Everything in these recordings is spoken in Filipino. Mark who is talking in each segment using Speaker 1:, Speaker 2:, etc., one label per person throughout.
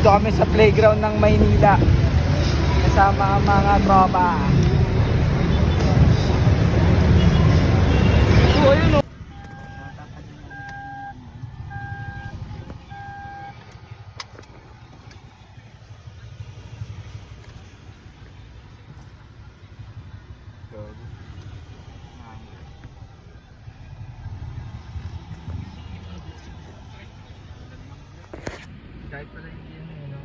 Speaker 1: Dito kami sa playground ng Maynila kasama ang mga tropa. So ayun o. Kahit pala hindi yan eh, no?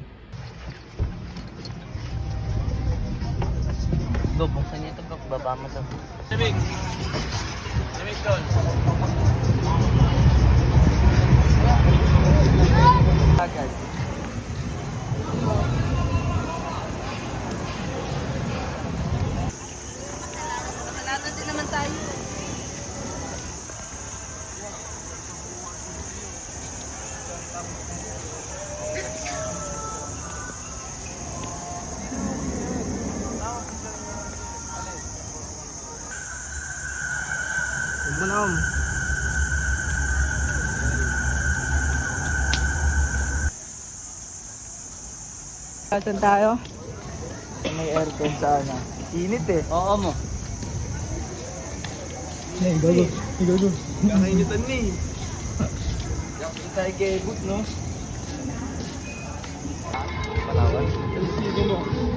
Speaker 2: Go, buksan niyo ito, bro. Baba mo ito.
Speaker 3: Lamig! Lamig doon!
Speaker 1: Agad.
Speaker 4: Malatan din naman tayo.
Speaker 1: Manom. Saan tayo? May aircon sana. Init eh.
Speaker 2: Oo mo.
Speaker 1: Gago.
Speaker 3: Kakainitan ni.
Speaker 1: Hindi tayo kebot, no?
Speaker 3: Palawan.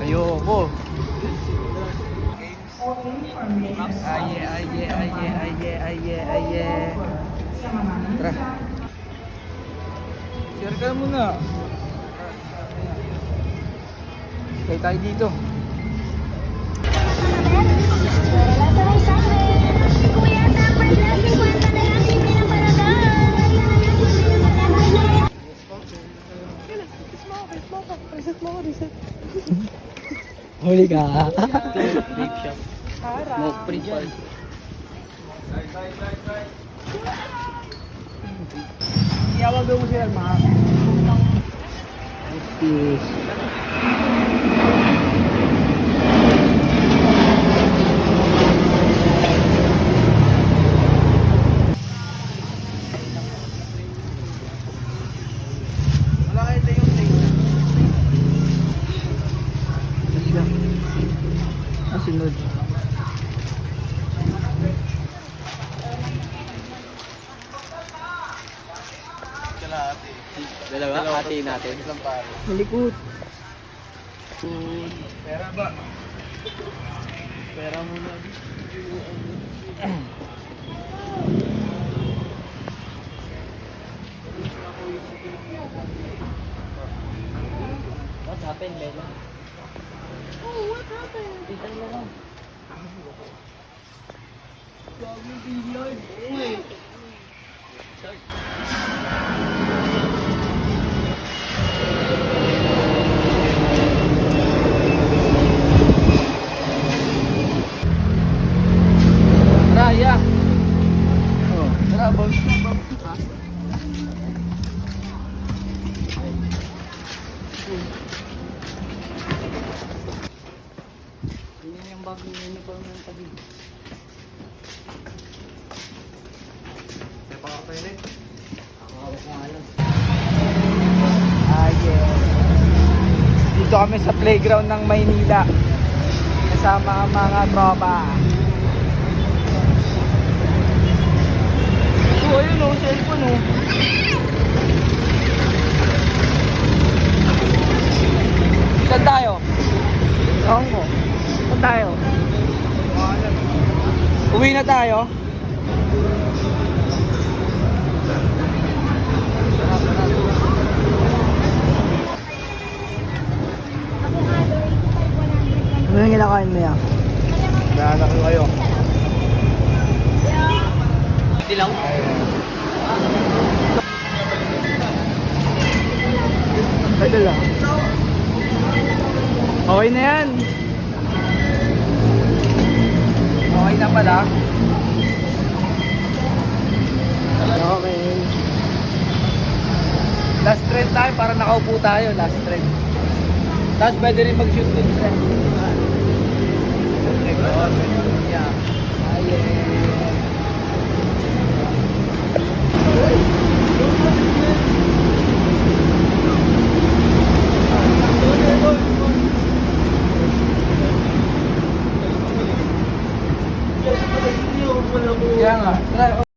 Speaker 1: Ayoko. Aye. Tara. Share ka muna. Kaya tayo dito. Huli ka.
Speaker 2: Vape shop. Smoke free dyan.
Speaker 1: Iyawag mo sila, mga. Peace.
Speaker 3: Wala kayo tayo yung tayo.
Speaker 1: Sunod.
Speaker 3: Kalahati.
Speaker 2: Dalawa, hati natin.
Speaker 3: Isang pare.
Speaker 1: Malikot.
Speaker 3: Pera ba?
Speaker 2: Pera muna. What happened, Bella?
Speaker 4: Oh, what happened?
Speaker 2: Dito na lang.
Speaker 1: Raya. Oh, tara, bounce na.
Speaker 2: Yan yung bagong uniform ng tabi.
Speaker 3: May pakakapainit.
Speaker 2: Hawak ko nga lang.
Speaker 1: Dito kami sa playground ng Maynila kasama ang mga tropa. So ayun o, cellphone o. Saan tayo? Ewan ko. Saan tayo? Uwi na tayo? Ano yung kinakain mo yan?
Speaker 3: Bahala ko kayo.
Speaker 2: Dilaw?
Speaker 1: Pwede lang. Okay na yan. Okay na pala. Okay. Last trend tayo para nakaupo tayo. Last trend. Tapos pwede rin mag-shoot din trend. Yeah.
Speaker 3: Hindi ako pala ko.
Speaker 1: Kaya nga.